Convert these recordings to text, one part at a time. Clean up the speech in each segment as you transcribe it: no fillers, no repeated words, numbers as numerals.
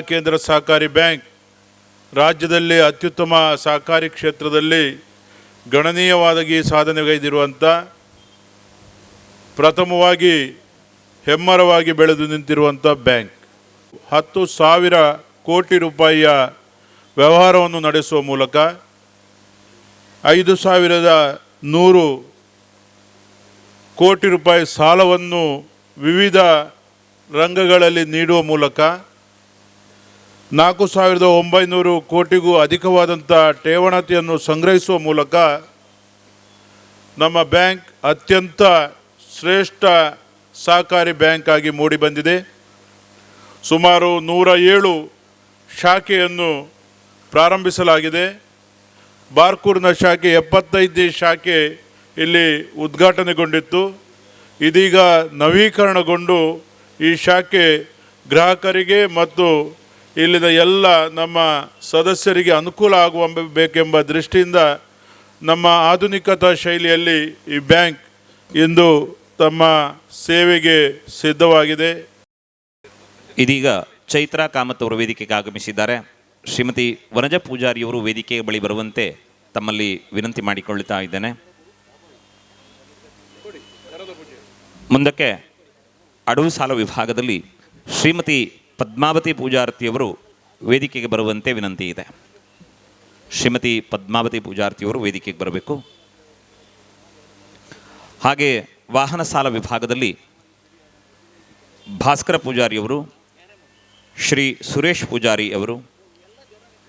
ಕೇಂದ್ರ ಸಹಕಾರಿ ಬ್ಯಾಂಕ್ ರಾಜ್ಯದಲ್ಲಿ ಅತ್ಯುತ್ತಮ ಸಹಕಾರಿ ಕ್ಷೇತ್ರದಲ್ಲಿ ಗಣನೀಯವಾಗಿ ಸಾಧನೆಗೈದಿರುವಂಥ, ಪ್ರಥಮವಾಗಿ ಹೆಮ್ಮರವಾಗಿ ಬೆಳೆದು ನಿಂತಿರುವಂಥ ಬ್ಯಾಂಕ್. 10,000 ಕೋಟಿ ರೂಪಾಯಿಯ ವ್ಯವಹಾರವನ್ನು ನಡೆಸುವ ಮೂಲಕ 5,100 ಕೋಟಿ ರೂಪಾಯಿ ಸಾಲವನ್ನು ವಿವಿಧ ರಂಗಗಳಲ್ಲಿ ನೀಡುವ ಮೂಲಕ 4,900 ಕೋಟಿಗೂ ಅಧಿಕವಾದಂಥ ಠೇವಣತೆಯನ್ನು ಸಂಗ್ರಹಿಸುವ ಮೂಲಕ ನಮ್ಮ ಬ್ಯಾಂಕ್ ಅತ್ಯಂತ ಶ್ರೇಷ್ಠ ಸಹಕಾರಿ ಬ್ಯಾಂಕ್ ಆಗಿ ಮೂಡಿಬಂದಿದೆ. ಸುಮಾರು 107 ಶಾಖೆಯನ್ನು ಪ್ರಾರಂಭಿಸಲಾಗಿದೆ. ಬಾರ್ಕೂರಿನ ಶಾಖೆ 75 ಶಾಖೆ ಇಲ್ಲಿ ಉದ್ಘಾಟನೆಗೊಂಡಿತ್ತು. ಇದೀಗ ನವೀಕರಣಗೊಂಡು ಈ ಶಾಖೆ ಗ್ರಾಹಕರಿಗೆ ಮತ್ತು ಇಲ್ಲಿನ ಎಲ್ಲ ನಮ್ಮ ಸದಸ್ಯರಿಗೆ ಅನುಕೂಲ ಆಗಬೇಕೆಂಬ ದೃಷ್ಟಿಯಿಂದ ನಮ್ಮ ಆಧುನಿಕತಾ ಶೈಲಿಯಲ್ಲಿ ಈ ಬ್ಯಾಂಕ್ ಇಂದು ತಮ್ಮ ಸೇವೆಗೆ ಸಿದ್ಧವಾಗಿದೆ. ಇದೀಗ ಚೈತ್ರಾ ಕಾಮತ್ ಅವರು ವೇದಿಕೆಗೆ ಆಗಮಿಸಿದ್ದಾರೆ. ಶ್ರೀಮತಿ ವನಜ ಪೂಜಾರಿಯವರು ವೇದಿಕೆಯ ಬಳಿ ಬರುವಂತೆ ತಮ್ಮಲ್ಲಿ ವಿನಂತಿ ಮಾಡಿಕೊಳ್ಳುತ್ತಾ ಇದ್ದೇನೆ. ಮುಂದಕ್ಕೆ ಅಡವು ಸಾಲ ವಿಭಾಗದಲ್ಲಿ ಶ್ರೀಮತಿ ಪದ್ಮಾವತಿ ಪೂಜಾರ್ತಿಯವರು ವೇದಿಕೆಗೆ ಬರುವಂತೆ ವಿನಂತಿ ಇದೆ. ಶ್ರೀಮತಿ ಪದ್ಮಾವತಿ ಪೂಜಾರ್ತಿಯವರು ವೇದಿಕೆಗೆ ಬರಬೇಕು. ಹಾಗೆ ವಾಹನ ಸಾಲ ವಿಭಾಗದಲ್ಲಿ ಭಾಸ್ಕರ ಪೂಜಾರಿಯವರು, ಶ್ರೀ ಸುರೇಶ್ ಪೂಜಾರಿ ಅವರು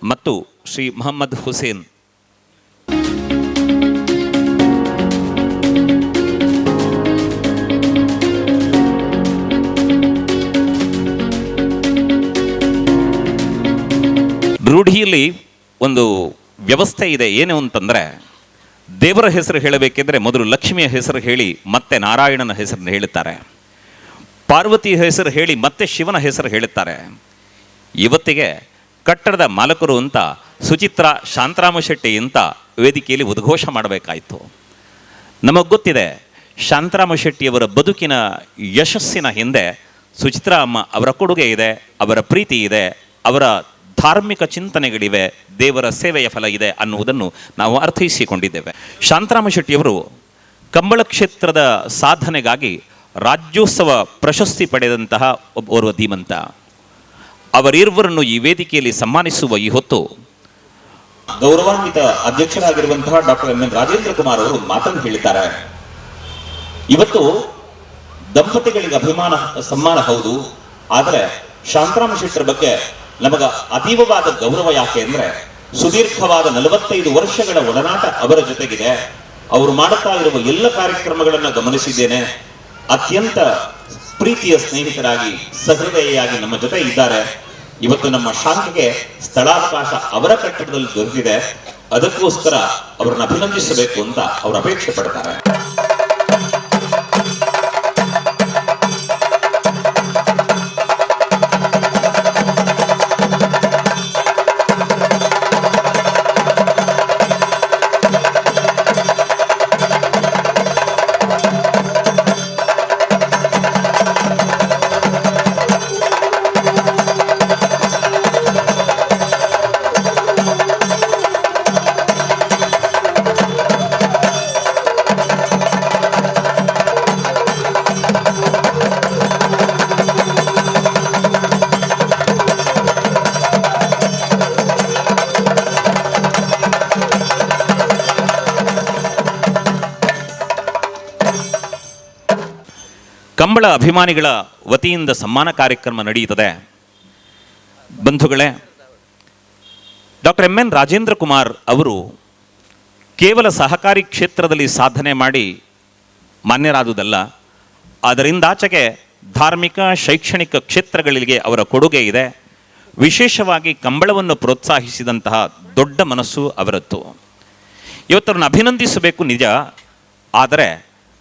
ಮತ್ತು ಶ್ರೀ ಮೊಹಮ್ಮದ್ ಹುಸೇನ್ ರೂಢಿಯಲ್ಲಿ ಒಂದು ವ್ಯವಸ್ಥೆ ಇದೆ. ಏನು ಅಂತಂದರೆ, ದೇವರ ಹೆಸರು ಹೇಳಬೇಕೆಂದರೆ ಮೊದಲು ಲಕ್ಷ್ಮಿಯ ಹೆಸರು ಹೇಳಿ ಮತ್ತೆ ನಾರಾಯಣನ ಹೆಸರನ್ನು ಹೇಳುತ್ತಾರೆ. ಪಾರ್ವತಿ ಹೆಸರು ಹೇಳಿ ಮತ್ತೆ ಶಿವನ ಹೆಸರು ಹೇಳುತ್ತಾರೆ. ಇವತ್ತಿಗೆ ಕಟ್ಟಡದ ಮಾಲಕರು ಅಂತ ಸುಚಿತ್ರಾ ಶಾಂತರಾಮ ಶೆಟ್ಟಿ ಅಂತ ವೇದಿಕೆಯಲ್ಲಿ ಉದ್ಘೋಷ ಮಾಡಬೇಕಾಯಿತು. ನಮಗೆ ಗೊತ್ತಿದೆ, ಶಾಂತರಾಮ ಶೆಟ್ಟಿಯವರ ಬದುಕಿನ ಯಶಸ್ಸಿನ ಹಿಂದೆ ಸುಚಿತ್ರಾ ಅಮ್ಮ ಅವರ ಕೊಡುಗೆ ಇದೆ, ಅವರ ಪ್ರೀತಿ ಇದೆ, ಅವರ ಧಾರ್ಮಿಕ ಚಿಂತನೆಗಳಿವೆ, ದೇವರ ಸೇವೆಯ ಫಲ ಇದೆ ಅನ್ನುವುದನ್ನು ನಾವು ಅರ್ಥೈಸಿಕೊಂಡಿದ್ದೇವೆ. ಶಾಂತರಾಮ ಶೆಟ್ಟಿಯವರು ಕಂಬಳ ಕ್ಷೇತ್ರದ ಸಾಧನೆಗಾಗಿ ರಾಜ್ಯೋತ್ಸವ ಪ್ರಶಸ್ತಿ ಪಡೆದಂತಹ ಓರ್ವ ಧೀಮಂತ. ಅವರಿರುವರನ್ನು ಈ ವೇದಿಕೆಯಲ್ಲಿ ಸನ್ಮಾನಿಸುವ ಈ ಹೊತ್ತು ಗೌರವಾನ್ವಿತ ಅಧ್ಯಕ್ಷರಾಗಿರುವಂತಹ doctor M N Rajendra Kumar ಅವರು ಮಾತನ್ನು ಹೇಳಿದ್ದಾರೆ. ಇವತ್ತು ದಂಪತಿಗಳಿಗೆ ಅಭಿಮಾನ ಸನ್ಮಾನ ಹೌದು, ಆದರೆ ಶಾಂತರಾಮ ಶೆಟ್ಟರ ಬಗ್ಗೆ ನಮಗ ಅತೀವವಾದ ಗೌರವ. ಯಾಕೆ ಅಂದರೆ ಸುದೀರ್ಘವಾದ 45 ವರ್ಷಗಳ ಒಡನಾಟ ಅವರ ಜೊತೆಗಿದೆ. ಅವರು ಮಾಡುತ್ತಾ ಇರುವ ಎಲ್ಲ ಕಾರ್ಯಕ್ರಮಗಳನ್ನು ಗಮನಿಸಿದ್ದೇನೆ. ಅತ್ಯಂತ ಪ್ರೀತಿಯ ಸ್ನೇಹಿತರಾಗಿ, ಸಹೃದಯಿಯಾಗಿ ನಮ್ಮ ಜೊತೆ ಇದ್ದಾರೆ. ಇವತ್ತು ನಮ್ಮ ಶಾಖೆಗೆ ಸ್ಥಳಾವಕಾಶ ಅವರ ಕಟ್ಟಡದಲ್ಲಿ ದೊರೆತಿದೆ. ಅದಕ್ಕೋಸ್ಕರ ಅವರನ್ನು ಅಭಿನಂದಿಸಬೇಕು ಅಂತ ಅವರು ಅಪೇಕ್ಷೆ ಪಡ್ತಾರೆ. ಕಂಬಳ ಅಭಿಮಾನಿಗಳ ವತಿಯಿಂದ ಸನ್ಮಾನ ಕಾರ್ಯಕ್ರಮ ನಡೆಯುತ್ತದೆ. ಬಂಧುಗಳೇ, doctor M N Rajendra Kumar ಅವರು ಕೇವಲ ಸಹಕಾರಿ ಕ್ಷೇತ್ರದಲ್ಲಿ ಸಾಧನೆ ಮಾಡಿ ಮಾನ್ಯರಾದುದಲ್ಲ, ಅದರಿಂದಾಚೆಗೆ ಧಾರ್ಮಿಕ ಶೈಕ್ಷಣಿಕ ಕ್ಷೇತ್ರಗಳಿಗೆ ಅವರ ಕೊಡುಗೆ ಇದೆ. ವಿಶೇಷವಾಗಿ ಕಂಬಳವನ್ನು ಪ್ರೋತ್ಸಾಹಿಸಿದಂತಹ ದೊಡ್ಡ ಮನಸ್ಸು ಅವರದ್ದು. ಇವತ್ತರನ್ನು ಅಭಿನಂದಿಸಬೇಕು ನಿಜ, ಆದರೆ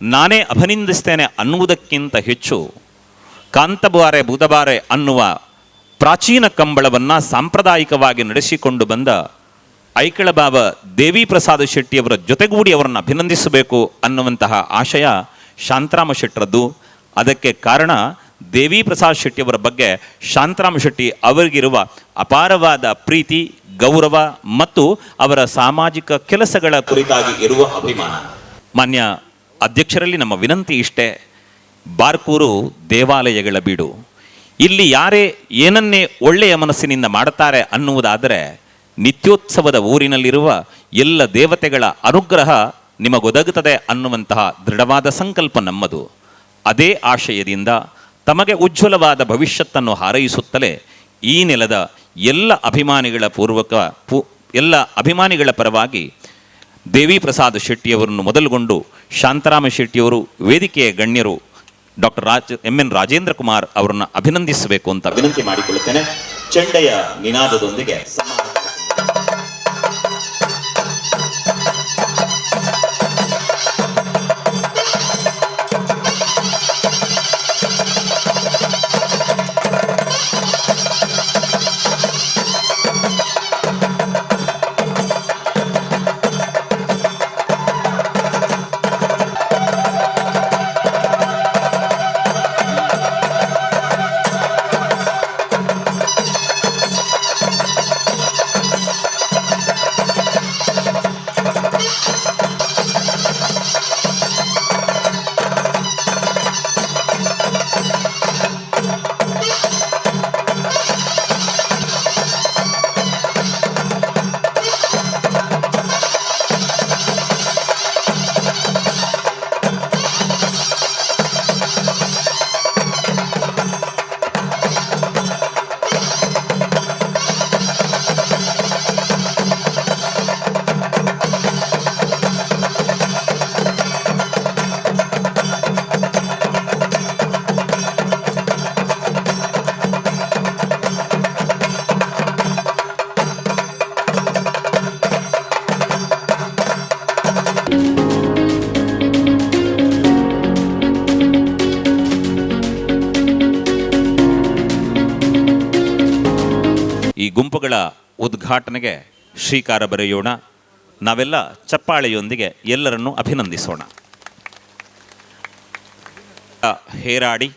ನಾನೇ ಅಭಿನಂದಿಸ್ತೇನೆ ಅನ್ನುವುದಕ್ಕಿಂತ ಹೆಚ್ಚು ಕಾಂತಬಾರೆ ಬುಧಬಾರೆ ಅನ್ನುವ ಪ್ರಾಚೀನ ಕಂಬಳವನ್ನು ಸಾಂಪ್ರದಾಯಿಕವಾಗಿ ನಡೆಸಿಕೊಂಡು ಬಂದ ಐಕಳಬಾವ ದೇವಿ ಪ್ರಸಾದ ಶೆಟ್ಟಿಯವರ ಜೊತೆಗೂಡಿ ಅವರನ್ನು ಅಭಿನಂದಿಸಬೇಕು ಅನ್ನುವಂತಹ ಆಶಯ ಶಾಂತರಾಮ ಶೆಟ್ಟರದ್ದು. ಅದಕ್ಕೆ ಕಾರಣ ದೇವಿ ಪ್ರಸಾದ್ ಶೆಟ್ಟಿಯವರ ಬಗ್ಗೆ ಶಾಂತರಾಮ ಶೆಟ್ಟಿ ಅವರಿಗಿರುವ ಅಪಾರವಾದ ಪ್ರೀತಿ, ಗೌರವ ಮತ್ತು ಅವರ ಸಾಮಾಜಿಕ ಕೆಲಸಗಳ ಕುರಿತಾಗಿ ಇರುವ ಅಭಿಮಾನ. ಮಾನ್ಯ ಅಧ್ಯಕ್ಷರಲ್ಲಿ ನಮ್ಮ ವಿನಂತಿ ಇಷ್ಟೇ, ಬಾರ್ಕೂರು ದೇವಾಲಯಗಳ ಬೀಡು. ಇಲ್ಲಿ ಯಾರೇ ಏನನ್ನೇ ಒಳ್ಳೆಯ ಮನಸ್ಸಿನಿಂದ ಮಾಡುತ್ತಾರೆ ಅನ್ನುವುದಾದರೆ ನಿತ್ಯೋತ್ಸವದ ಊರಿನಲ್ಲಿರುವ ಎಲ್ಲ ದೇವತೆಗಳ ಅನುಗ್ರಹ ನಿಮಗೊದಗುತ್ತದೆ ಅನ್ನುವಂತಹ ದೃಢವಾದ ಸಂಕಲ್ಪ ನಮ್ಮದು. ಅದೇ ಆಶಯದಿಂದ ತಮಗೆ ಉಜ್ವಲವಾದ ಭವಿಷ್ಯತ್ತನ್ನು ಹಾರೈಸುತ್ತಲೇ ಈ ನೆಲದ ಎಲ್ಲ ಅಭಿಮಾನಿಗಳ ಪರವಾಗಿ ದೇವಿ ಪ್ರಸಾದ್ ಶೆಟ್ಟಿಯವರನ್ನು ಮೊದಲುಗೊಂಡು ಶಾಂತರಾಮ ಶೆಟ್ಟಿಯವರು, ವೇದಿಕೆಯ ಗಣ್ಯರು ಡಾಕ್ಟರ್ ಎಂ.ಎನ್. ರಾಜೇಂದ್ರ ಕುಮಾರ್ ಅವರನ್ನು ಅಭಿನಂದಿಸಬೇಕು ಅಂತ ವಿನಂತಿ ಮಾಡಿಕೊಳ್ಳುತ್ತೇನೆ. ಚೆಂಡೆಯ ನಿನಾದದೊಂದಿಗೆ ಈ ಗುಂಪುಗಳ ಉದ್ಘಾಟನೆಗೆ ಶ್ರೀಕಾರ ಬರೆಯೋಣ. ನಾವೆಲ್ಲ ಚಪ್ಪಾಳೆಯೊಂದಿಗೆ ಎಲ್ಲರನ್ನೂ ಅಭಿನಂದಿಸೋಣ. ಹೇರಾಡಿ,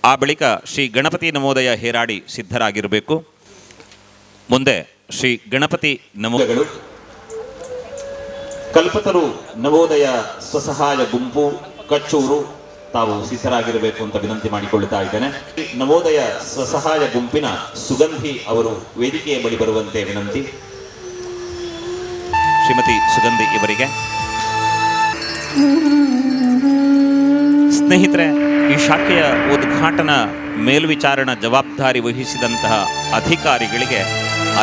ಆ ಬಳಿಕ ಶ್ರೀ ಗಣಪತಿ ನವೋದಯ ಹೇರಾಡಿ ಸಿದ್ಧರಾಗಿರಬೇಕು. ಮುಂದೆ ಶ್ರೀ ಗಣಪತಿ ನವೋದಯಗಳು, ಕಲ್ಪತರು ನವೋದಯ ಸ್ವಸಹಾಯ ಗುಂಪು ಕಚ್ಚೂರು ತಾವು ಸಿದ್ಧರಾಗಿರಬೇಕು ಅಂತ ವಿನಂತಿ ಮಾಡಿಕೊಳ್ಳುತ್ತಾ ಇದ್ದೇನೆ. ನವೋದಯ ಸ್ವಸಹಾಯ ಗುಂಪಿನ ಸುಗಂಧಿ ಅವರು ವೇದಿಕೆಯ ಬಳಿ ಬರುವಂತೆ ವಿನಂತಿ. ಶ್ರೀಮತಿ ಸುಗಂಧಿ ಇವರಿಗೆ. ಸ್ನೇಹಿತರೆ, ಈ ಶಾಖೆಯ ಉದ್ಘಾಟನಾ ಮೇಲ್ವಿಚಾರಣಾ ಜವಾಬ್ದಾರಿ ವಹಿಸಿದಂತಹ ಅಧಿಕಾರಿಗಳಿಗೆ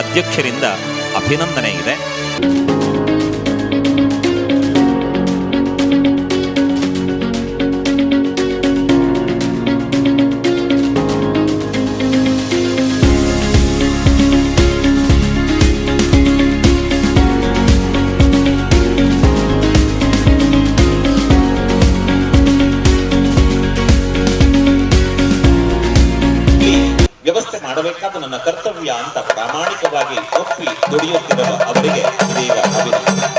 ಅಧ್ಯಕ್ಷರಿಂದ ಅಭಿನಂದನೆ ಇದೆ. ವ್ಯವಸ್ಥೆ ಮಾಡಬೇಕಾದ ನನ್ನ ಕರ್ತವ್ಯ ಅಂತ ಪ್ರಾಮಾಣಿಕವಾಗಿ ಒಪ್ಪಿ ದುಡಿಯುತ್ತಿರುವ ಅವರಿಗೆ ಇದೀಗ ಅಭಿನಂದನೆ.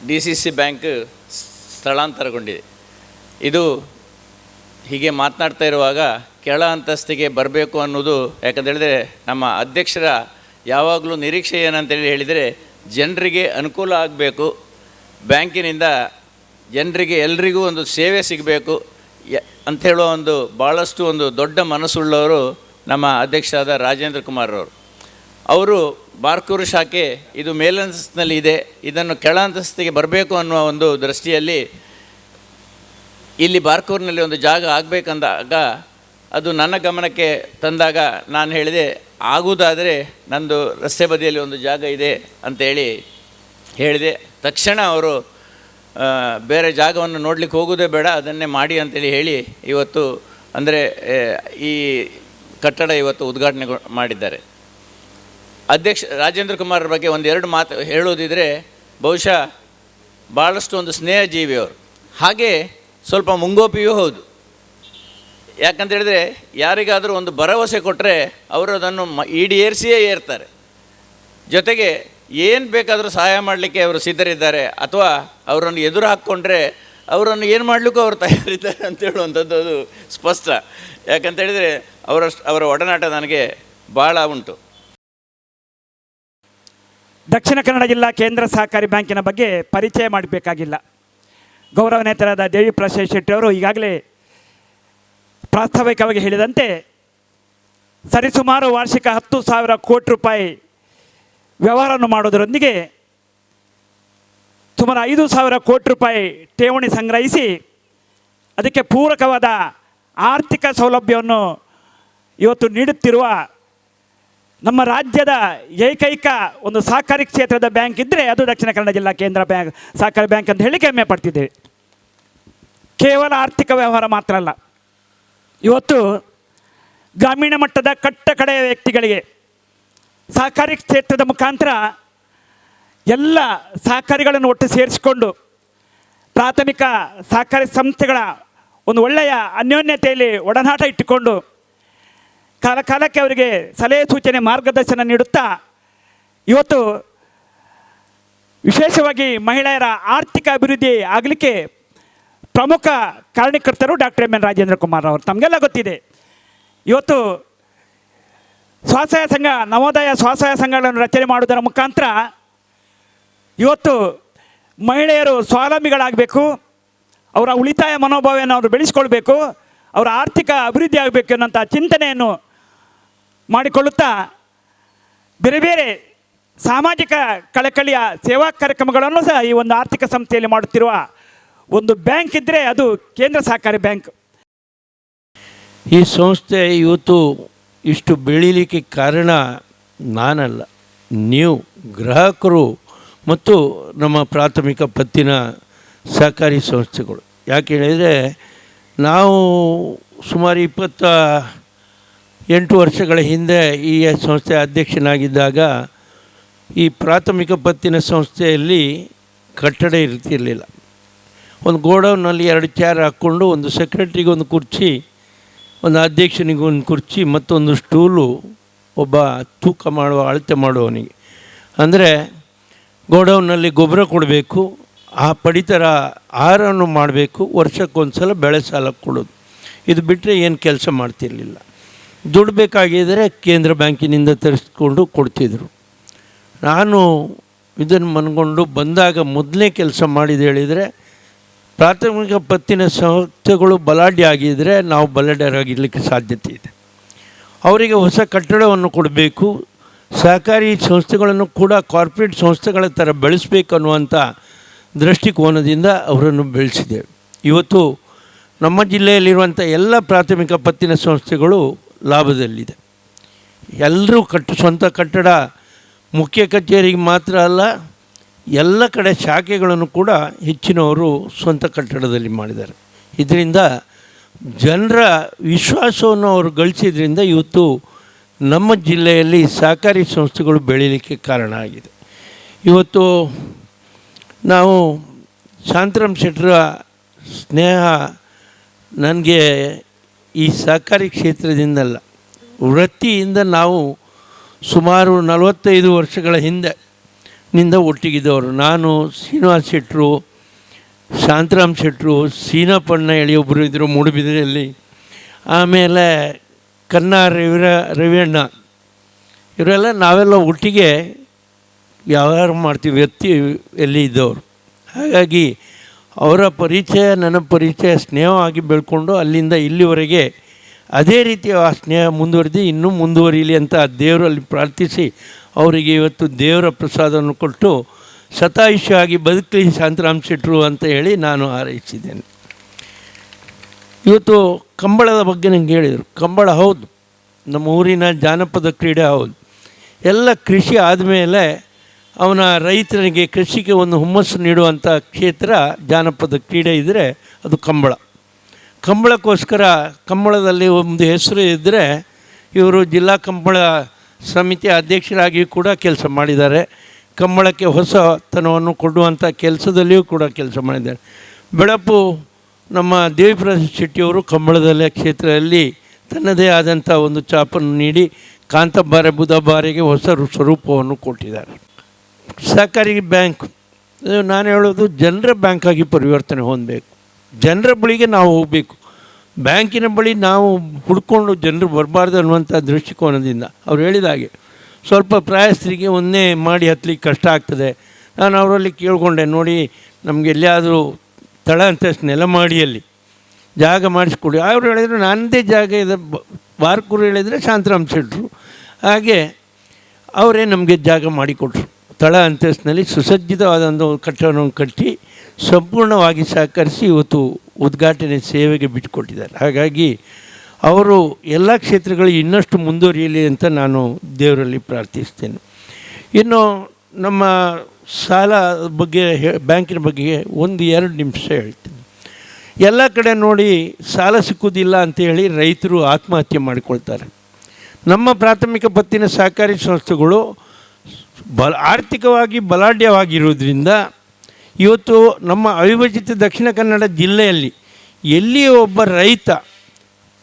DCC ಬ್ಯಾಂಕ್ ಸ್ಥಳಾಂತರಗೊಂಡಿದೆ. ಇದು ಹೀಗೆ ಮಾತನಾಡ್ತಾ ಇರುವಾಗ ಕೆಳ ಅಂತಸ್ತಿಗೆ ಬರಬೇಕು ಅನ್ನೋದು, ಯಾಕಂತೇಳಿದರೆ ನಮ್ಮ ಅಧ್ಯಕ್ಷರ ಯಾವಾಗಲೂ ನಿರೀಕ್ಷೆ ಏನಂತೇಳಿ ಹೇಳಿದರೆ ಜನರಿಗೆ ಅನುಕೂಲ ಆಗಬೇಕು, ಬ್ಯಾಂಕಿನಿಂದ ಜನರಿಗೆ ಎಲ್ರಿಗೂ ಒಂದು ಸೇವೆ ಸಿಗಬೇಕು ಅಂಥೇಳೋ ಒಂದು ಭಾಳಷ್ಟು ಒಂದು ದೊಡ್ಡ ಮನಸ್ಸುಳ್ಳವರು ನಮ್ಮ ಅಧ್ಯಕ್ಷರಾದ ರಾಜೇಂದ್ರ ಕುಮಾರ್ ಅವರು ಬಾರ್ಕೂರು ಶಾಖೆ ಇದು ಮೇಲಂತಸ್ತಿನಲ್ಲಿ ಇದೆ, ಇದನ್ನು ಕೆಳ ಅಂತಸ್ತಿಗೆ ಬರಬೇಕು ಅನ್ನುವ ಒಂದು ದೃಷ್ಟಿಯಲ್ಲಿ ಇಲ್ಲಿ ಬಾರ್ಕೂರಿನಲ್ಲಿ ಒಂದು ಜಾಗ ಆಗಬೇಕಂದಾಗ ಅದು ನನ್ನ ಗಮನಕ್ಕೆ ತಂದಾಗ ನಾನು ಹೇಳಿದೆ, ಆಗುವುದಾದರೆ ನಂದು ರಸ್ತೆ ಬದಿಯಲ್ಲಿ ಒಂದು ಜಾಗ ಇದೆ ಅಂತೇಳಿ ಹೇಳಿದೆ. ತಕ್ಷಣ ಅವರು ಬೇರೆ ಜಾಗವನ್ನು ನೋಡಲಿಕ್ಕೆ ಹೋಗೋದೇ ಬೇಡ, ಅದನ್ನೇ ಮಾಡಿ ಅಂತೇಳಿ ಹೇಳಿ ಇವತ್ತು ಅಂದರೆ ಈ ಕಟ್ಟಡ ಇವತ್ತು ಉದ್ಘಾಟನೆ ಮಾಡಿದ್ದಾರೆ. ಅಧ್ಯಕ್ಷ ರಾಜೇಂದ್ರ ಕುಮಾರ್ ಬಗ್ಗೆ ಒಂದೆರಡು ಮಾತು ಹೇಳೋದಿದ್ರೆ, ಬಹುಶಃ ಭಾಳಷ್ಟು ಒಂದು ಸ್ನೇಹಜೀವಿಯವರು. ಹಾಗೆ ಸ್ವಲ್ಪ ಮುಂಗೋಪಿಯೂ ಹೌದು. ಯಾಕಂತ ಹೇಳಿದರೆ ಯಾರಿಗಾದರೂ ಒಂದು ಭರವಸೆ ಕೊಟ್ಟರೆ ಅವರು ಅದನ್ನು ಈಡೇರಿಸಿಯೇ ಏರ್ತಾರೆ. ಜೊತೆಗೆ ಏನು ಬೇಕಾದರೂ ಸಹಾಯ ಮಾಡಲಿಕ್ಕೆ ಅವರು ಸಿದ್ಧರಿದ್ದಾರೆ, ಅಥವಾ ಅವರನ್ನು ಎದುರು ಹಾಕ್ಕೊಂಡ್ರೆ ಅವರನ್ನು ಏನು ಮಾಡಲಿಕ್ಕೂ ಅವರು ತಯಾರಿದ್ದಾರೆ ಅಂತ ಹೇಳುವಂಥದ್ದು ಅದು ಸ್ಪಷ್ಟ. ಯಾಕಂತ ಹೇಳಿದರೆ ಅವರ ಒಡನಾಟ ನನಗೆ ಭಾಳ ಉಂಟು. ದಕ್ಷಿಣ ಕನ್ನಡ ಜಿಲ್ಲಾ ಕೇಂದ್ರ ಸಹಕಾರಿ ಬ್ಯಾಂಕಿನ ಬಗ್ಗೆ ಪರಿಚಯ ಮಾಡಬೇಕಾಗಿಲ್ಲ. ಗೌರವಾನ್ವಿತರಾದ ದೇವಿ ಪ್ರಸಾದ್ ಶೆಟ್ಟಿ ಅವರು ಈಗಾಗಲೇ ಪ್ರಾಸ್ತಾವಿಕವಾಗಿ ಹೇಳಿದಂತೆ ಸರಿಸುಮಾರು ವಾರ್ಷಿಕ 10,000 ಕೋಟಿ ರೂಪಾಯಿ ವ್ಯವಹಾರವನ್ನು ಮಾಡೋದರೊಂದಿಗೆ ಸುಮಾರು 5,000 ಕೋಟಿ ರೂಪಾಯಿ ಠೇವಣಿ ಸಂಗ್ರಹಿಸಿ ಅದಕ್ಕೆ ಪೂರಕವಾದ ಆರ್ಥಿಕ ಸೌಲಭ್ಯವನ್ನು ಇವತ್ತು ನೀಡುತ್ತಿರುವ ನಮ್ಮ ರಾಜ್ಯದ ಏಕೈಕ ಒಂದು ಸಹಕಾರಿ ಕ್ಷೇತ್ರದ ಬ್ಯಾಂಕ್ ಇದ್ದರೆ ಅದು ದಕ್ಷಿಣ ಕನ್ನಡ ಜಿಲ್ಲಾ ಕೇಂದ್ರ ಬ್ಯಾಂಕ್ ಸಹಕಾರಿ ಬ್ಯಾಂಕ್ ಅಂತ ಹೇಳಿ ಹೆಮ್ಮೆ ಪಡ್ತಿದ್ದೇವೆ. ಕೇವಲ ಆರ್ಥಿಕ ವ್ಯವಹಾರ ಮಾತ್ರ ಅಲ್ಲ, ಇವತ್ತು ಗ್ರಾಮೀಣ ಮಟ್ಟದ ಕಟ್ಟ ಕಡೆಯ ವ್ಯಕ್ತಿಗಳಿಗೆ ಸಹಕಾರಿ ಕ್ಷೇತ್ರದ ಮುಖಾಂತರ ಎಲ್ಲ ಸಹಕಾರಿಗಳನ್ನು ಒಟ್ಟು ಸೇರಿಸಿಕೊಂಡು ಪ್ರಾಥಮಿಕ ಸಹಕಾರಿ ಸಂಸ್ಥೆಗಳ ಒಂದು ಒಳ್ಳೆಯ ಅನ್ಯೋನ್ಯತೆಯಲ್ಲಿ ಒಡನಾಟ ಇಟ್ಟುಕೊಂಡು ಕಾಲಕ್ಕೆ ಅವರಿಗೆ ಸಲಹೆ ಸೂಚನೆ ಮಾರ್ಗದರ್ಶನ ನೀಡುತ್ತಾ ಇವತ್ತು ವಿಶೇಷವಾಗಿ ಮಹಿಳೆಯರ ಆರ್ಥಿಕ ಅಭಿವೃದ್ಧಿ ಆಗಲಿಕ್ಕೆ ಪ್ರಮುಖ ಕಾರಣಕರ್ತರು doctor M N Rajendra Kumar ಅವರು. ತಮಗೆಲ್ಲ ಗೊತ್ತಿದೆ, ಇವತ್ತು ಸ್ವಸಹಾಯ ಸಂಘ, ನವೋದಯ ಸ್ವಸಹಾಯ ಸಂಘಗಳನ್ನು ರಚನೆ ಮಾಡುವುದರ ಮುಖಾಂತರ ಇವತ್ತು ಮಹಿಳೆಯರು ಸ್ವಾವಲಂಬಿಗಳಾಗಬೇಕು, ಅವರ ಉಳಿತಾಯ ಮನೋಭಾವವನ್ನು ಅವರು ಬೆಳೆಸ್ಕೊಳ್ಬೇಕು, ಅವರ ಆರ್ಥಿಕ ಅಭಿವೃದ್ಧಿ ಆಗಬೇಕು ಅನ್ನೋಂಥ ಚಿಂತನೆಯನ್ನು ಮಾಡಿಕೊಳ್ಳುತ್ತಾ ಬೇರೆ ಬೇರೆ ಸಾಮಾಜಿಕ ಕಳಕಳಿಯ ಸೇವಾ ಕಾರ್ಯಕ್ರಮಗಳನ್ನು ಸಹ ಈ ಒಂದು ಆರ್ಥಿಕ ಸಂಸ್ಥೆಯಲ್ಲಿ ಮಾಡುತ್ತಿರುವ ಒಂದು ಬ್ಯಾಂಕ್ ಇದ್ದರೆ ಅದು ಕೇಂದ್ರ ಸಹಕಾರಿ ಬ್ಯಾಂಕ್. ಈ ಸಂಸ್ಥೆ ಇವತ್ತು ಇಷ್ಟು ಬೆಳೀಲಿಕ್ಕೆ ಕಾರಣ ನಾನಲ್ಲ, ನೀವು ಗ್ರಾಹಕರು ಮತ್ತು ನಮ್ಮ ಪ್ರಾಥಮಿಕ ಪತ್ತಿನ ಸಹಕಾರಿ ಸಂಸ್ಥೆಗಳು. ಯಾಕೆ ಹೇಳಿದರೆ ನಾವು ಸುಮಾರು 28 ವರ್ಷಗಳ ಹಿಂದೆ ಈ ಸಂಸ್ಥೆ ಅಧ್ಯಕ್ಷನಾಗಿದ್ದಾಗ ಈ ಪ್ರಾಥಮಿಕ ಪತ್ತಿನ ಸಂಸ್ಥೆಯಲ್ಲಿ ಕಟ್ಟಡ ಇರ್ತಿರಲಿಲ್ಲ. ಒಂದು ಗೋಡೌನ್ನಲ್ಲಿ 2 ಚೇರ್ ಹಾಕ್ಕೊಂಡು ಒಂದು ಸೆಕ್ರೆಟ್ರಿಗೆ ಒಂದು ಕುರ್ಚಿ, ಒಂದು ಅಧ್ಯಕ್ಷನಿಗೆ ಒಂದು ಕುರ್ಚಿ, ಮತ್ತೊಂದು ಸ್ಟೂಲು, ಒಬ್ಬ ತೂಕ ಮಾಡುವ ಅಳತೆ ಮಾಡುವವನಿಗೆ. ಅಂದರೆ ಗೋಡೌನ್ನಲ್ಲಿ ಗೊಬ್ಬರ ಕೊಡಬೇಕು, ಆ ಪಡಿತರ ಆಹಾರವನ್ನು ಮಾಡಬೇಕು, ವರ್ಷಕ್ಕೊಂದು ಸಲ ಬೆಳೆ ಸಾಲ ಕೊಡೋದು, ಇದು ಬಿಟ್ಟರೆ ಏನು ಕೆಲಸ ಮಾಡ್ತಿರಲಿಲ್ಲ. ದುಡ್ಡು ಬೇಕಾಗಿದ್ದರೆ ಕೇಂದ್ರ ಬ್ಯಾಂಕಿನಿಂದ ತರಿಸ್ಕೊಂಡು ಕೊಡ್ತಿದ್ರು. ನಾನು ಇದನ್ನು ಮನಗೊಂಡು ಬಂದಾಗ ಮೊದಲನೇ ಕೆಲಸ ಮಾಡಿದ್ದು ಹೇಳಿದರೆ, ಪ್ರಾಥಮಿಕ ಪತ್ತಿನ ಸಂಸ್ಥೆಗಳು ಬಲಾಢ್ಯ ಆಗಿದ್ದರೆ ನಾವು ಬಲಾಢ್ಯರಾಗಿರಲಿಕ್ಕೆ ಸಾಧ್ಯತೆ ಇದೆ. ಅವರಿಗೆ ಹೊಸ ಕಟ್ಟಡವನ್ನು ಕೊಡಬೇಕು, ಸಹಕಾರಿ ಸಂಸ್ಥೆಗಳನ್ನು ಕೂಡ ಕಾರ್ಪೊರೇಟ್ ಸಂಸ್ಥೆಗಳ ಥರ ಬೆಳೆಸಬೇಕು ಅನ್ನುವಂಥ ದೃಷ್ಟಿಕೋನದಿಂದ ಅವರನ್ನು ಬೆಳೆಸಿದ್ದೇವೆ. ಇವತ್ತು ನಮ್ಮ ಜಿಲ್ಲೆಯಲ್ಲಿರುವಂಥ ಎಲ್ಲ ಪ್ರಾಥಮಿಕ ಪತ್ತಿನ ಸಂಸ್ಥೆಗಳು ಲಾಭದಲ್ಲಿದೆ. ಎಲ್ಲರೂ ಸ್ವಂತ ಕಟ್ಟಡ, ಮುಖ್ಯ ಕಚೇರಿಗೆ ಮಾತ್ರ ಅಲ್ಲ, ಎಲ್ಲ ಕಡೆ ಶಾಖೆಗಳನ್ನು ಕೂಡ ಹೆಚ್ಚಿನವರು ಸ್ವಂತ ಕಟ್ಟಡದಲ್ಲಿ ಮಾಡಿದ್ದಾರೆ. ಇದರಿಂದ ಜನರ ವಿಶ್ವಾಸವನ್ನು ಅವರು ಗಳಿಸಿದ್ರಿಂದ ಇವತ್ತು ನಮ್ಮ ಜಿಲ್ಲೆಯಲ್ಲಿ ಸಹಕಾರಿ ಸಂಸ್ಥೆಗಳು ಬೆಳೀಲಿಕ್ಕೆ ಕಾರಣ ಆಗಿದೆ. ಇವತ್ತು ನಾವು ಶಾಂತರಾಮ್ ಶೆಟ್ಟರ ಸ್ನೇಹ ನನಗೆ ಈ ಸಹಕಾರಿ ಕ್ಷೇತ್ರದಿಂದಲ್ಲ, ವೃತ್ತಿಯಿಂದ ನಾವು ಸುಮಾರು 45 ವರ್ಷಗಳ ಹಿಂದೆ ಒಟ್ಟಿಗಿದ್ದವರು. ನಾನು ಶ್ರೀನಿವಾಸ್ ಶೆಟ್ಟರು, ಶಾಂತರಾಮ್ ಶೆಟ್ಟರು, ಸೀನಪ್ಪಣ್ಣ ಎಳೆಯೊಬ್ಬರು ಇದ್ದರು ಮೂಡುಬಿದಿರೆಯಲ್ಲಿ, ಆಮೇಲೆ ಕನ್ನಾ ರವಿಯಣ್ಣ, ಇವರೆಲ್ಲ ನಾವೆಲ್ಲ ಒಟ್ಟಿಗೆ ವ್ಯವಹಾರ ಮಾಡ್ತೀವಿ, ವ್ಯಕ್ತಿಯಲ್ಲಿ ಇದ್ದವರು. ಹಾಗಾಗಿ ಅವರ ಪರಿಚಯ ನನ್ನ ಪರಿಚಯ ಸ್ನೇಹವಾಗಿ ಬೆಳ್ಕೊಂಡು ಅಲ್ಲಿಂದ ಇಲ್ಲಿವರೆಗೆ ಅದೇ ರೀತಿ ಆ ಸ್ನೇಹ ಮುಂದುವರೆದು ಇನ್ನೂ ಮುಂದುವರಿಯಲಿ ಅಂತ ದೇವರಲ್ಲಿ ಪ್ರಾರ್ಥಿಸಿ ಅವರಿಗೆ ಇವತ್ತು ದೇವರ ಪ್ರಸಾದವನ್ನು ಕೊಟ್ಟು ಶತಾಯುಷ್ಯವಾಗಿ ಬದುಕಲಿ ಶಾಂತರಾಮ್ ಶೆಟ್ಟರು ಅಂತ ಹೇಳಿ ನಾನು ಹಾರೈಸಿದ್ದೇನೆ. ಇವತ್ತು ಕಂಬಳದ ಬಗ್ಗೆ ನನಗೆ ಹೇಳಿದರು. ಕಂಬಳ ಹೌದು, ನಮ್ಮ ಊರಿನ ಜಾನಪದ ಕ್ರೀಡೆ ಹೌದು. ಎಲ್ಲ ಕೃಷಿ ಆದಮೇಲೆ ಅವನ ರೈತನಿಗೆ ಕೃಷಿಗೆ ಒಂದು ಹುಮ್ಮಸ್ಸು ನೀಡುವಂಥ ಕ್ಷೇತ್ರ ಜಾನಪದ ಕ್ರೀಡೆ ಇದ್ದರೆ ಅದು ಕಂಬಳ. ಕಂಬಳಕ್ಕೋಸ್ಕರ ಕಂಬಳದಲ್ಲಿ ಒಂದು ಹೆಸರು ಇದ್ದರೆ ಇವರು ಜಿಲ್ಲಾ ಕಂಬಳ ಸಮಿತಿ ಅಧ್ಯಕ್ಷರಾಗಿ ಕೂಡ ಕೆಲಸ ಮಾಡಿದ್ದಾರೆ. ಕಂಬಳಕ್ಕೆ ಹೊಸತನವನ್ನು ಕೊಡುವಂಥ ಕೆಲಸದಲ್ಲಿಯೂ ಕೂಡ ಕೆಲಸ ಮಾಡಿದ್ದಾರೆ. ಬೆಳಪು ನಮ್ಮ ದೇವಿಪ್ರಸಾದ್ ಶೆಟ್ಟಿಯವರು ಕಂಬಳದಲ್ಲೇ ಕ್ಷೇತ್ರದಲ್ಲಿ ತನ್ನದೇ ಆದಂಥ ಒಂದು ಛಾಪನ್ನು ನೀಡಿ ಕಾಂತಬಾರೆ ಬುಧಬಾರೆಗೆ ಹೊಸ ಸ್ವರೂಪವನ್ನು ಕೊಟ್ಟಿದ್ದಾರೆ. ಸಹಕಾರಿ ಬ್ಯಾಂಕ್ ನಾನು ಹೇಳೋದು ಜನರ ಬ್ಯಾಂಕಾಗಿ ಪರಿವರ್ತನೆ ಹೊಂದಬೇಕು. ಜನರ ಬಳಿಗೆ ನಾವು ಹೋಗಬೇಕು. ಬ್ಯಾಂಕಿನ ಬಳಿ ನಾವು ಹುಡ್ಕೊಂಡು ಜನರು ಬರಬಾರ್ದು ಅನ್ನುವಂಥ ದೃಷ್ಟಿಕೋನದಿಂದ ಅವ್ರು ಹೇಳಿದ ಹಾಗೆ ಸ್ವಲ್ಪ ಪ್ರಾಯಸ್ಥರಿಗೆ ಒಂದೇ ಮಾಡಿ ಹತ್ತಲಿಕ್ಕೆ ಕಷ್ಟ ಆಗ್ತದೆ. ನಾನು ಅವರಲ್ಲಿ ಕೇಳಿಕೊಂಡೆ, ನೋಡಿ ನಮಗೆ ಎಲ್ಲಿಯಾದರೂ ತಳ ಅಂತಸ್ತು ನೆಲಮಾಡಿಯಲ್ಲಿ ಜಾಗ ಮಾಡಿಸ್ಕೊಡಿ. ಅವರು ಹೇಳಿದರು ನನ್ನದೇ ಜಾಗ ಇದೆ. ಬಾರ್ಕೂರು ಹೇಳಿದರೆ ಶಾಂತರಾಮ್ ಶೆಟ್ಟರು, ಹಾಗೆ ಅವರೇ ನಮಗೆ ಜಾಗ ಮಾಡಿಕೊಟ್ರು. ತಳ ಅಂತಸ್ತಿನಲ್ಲಿ ಸುಸಜ್ಜಿತವಾದಂಥ ಕಟ್ಟಡವನ್ನು ಕಟ್ಟಿ ಸಂಪೂರ್ಣವಾಗಿ ಸಹಕರಿಸಿ ಇವತ್ತು ಉದ್ಘಾಟನೆ ಸೇವೆಗೆ ಬಿಟ್ಟುಕೊಟ್ಟಿದ್ದಾರೆ. ಹಾಗಾಗಿ ಅವರು ಎಲ್ಲ ಕ್ಷೇತ್ರಗಳು ಇನ್ನಷ್ಟು ಮುಂದುವರಿಯಲಿ ಅಂತ ನಾನು ದೇವರಲ್ಲಿ ಪ್ರಾರ್ಥಿಸ್ತೇನೆ. ಇನ್ನು ನಮ್ಮ ಸಾಲ ಬಗ್ಗೆ ಬ್ಯಾಂಕಿನ ಬಗ್ಗೆ 1-2 ನಿಮಿಷ ಹೇಳ್ತೀನಿ. ಎಲ್ಲ ಕಡೆ ನೋಡಿ ಸಾಲ ಸಿಕ್ಕುವುದಿಲ್ಲ ಅಂತೇಳಿ ರೈತರು ಆತ್ಮಹತ್ಯೆ ಮಾಡಿಕೊಳ್ತಾರೆ. ನಮ್ಮ ಪ್ರಾಥಮಿಕ ಪತ್ತಿನ ಸಹಕಾರಿ ಸಂಸ್ಥೆಗಳು ಆರ್ಥಿಕವಾಗಿ ಬಲಾಢ್ಯವಾಗಿರುವುದರಿಂದ ಇವತ್ತು ನಮ್ಮ ಅವಿಭಜಿತ ದಕ್ಷಿಣ ಕನ್ನಡ ಜಿಲ್ಲೆಯಲ್ಲಿ ಎಲ್ಲಿಯೂ ಒಬ್ಬ ರೈತ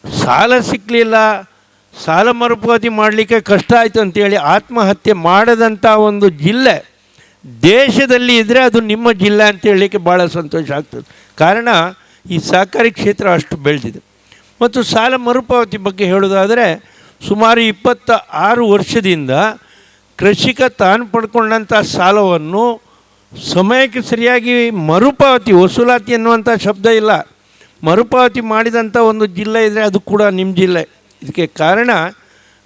ಸಾಲ ಸಿಕ್ಕಲಿಲ್ಲ, ಸಾಲ ಮರುಪಾವತಿ ಮಾಡಲಿಕ್ಕೆ ಕಷ್ಟ ಆಯಿತು ಅಂತೇಳಿ ಆತ್ಮಹತ್ಯೆ ಮಾಡದಂಥ ಒಂದು ಜಿಲ್ಲೆ ದೇಶದಲ್ಲಿ ಇದ್ದರೆ ಅದು ನಿಮ್ಮ ಜಿಲ್ಲೆ ಅಂತ ಹೇಳಲಿಕ್ಕೆ ಭಾಳ ಸಂತೋಷ ಆಗ್ತದೆ. ಕಾರಣ ಈ ಸಹಕಾರಿ ಕ್ಷೇತ್ರ ಅಷ್ಟು ಬೆಳೆದಿದೆ. ಮತ್ತು ಸಾಲ ಮರುಪಾವತಿ ಬಗ್ಗೆ ಹೇಳೋದಾದರೆ ಸುಮಾರು 26 ವರ್ಷದಿಂದ ಕೃಷಿಕ ತಾನು ಪಡ್ಕೊಂಡಂಥ ಸಾಲವನ್ನು ಸಮಯಕ್ಕೆ ಸರಿಯಾಗಿ ಮರುಪಾವತಿ, ವಸೂಲಾತಿ ಅನ್ನುವಂಥ ಶಬ್ದ ಇಲ್ಲ, ಮರುಪಾವತಿ ಮಾಡಿದಂಥ ಒಂದು ಜಿಲ್ಲೆ ಇದ್ದರೆ ಅದು ಕೂಡ ನಿಮ್ಮ ಜಿಲ್ಲೆ. ಇದಕ್ಕೆ ಕಾರಣ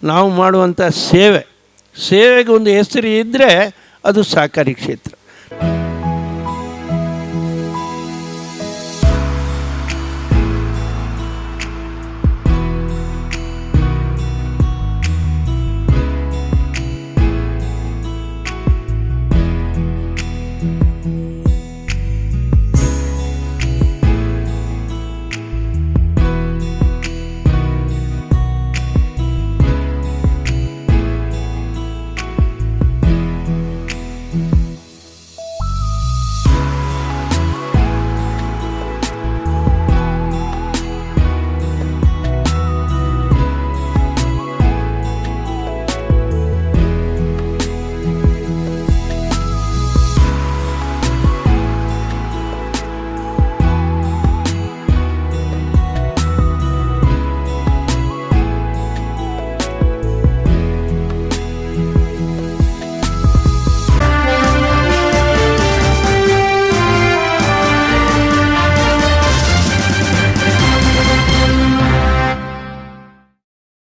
ನಾವು ಮಾಡುವಂಥ ಸೇವೆಗೆ ಒಂದು ಹೆಸರು ಇದ್ದರೆ ಅದು ಸಹಕಾರಿ ಕ್ಷೇತ್ರ.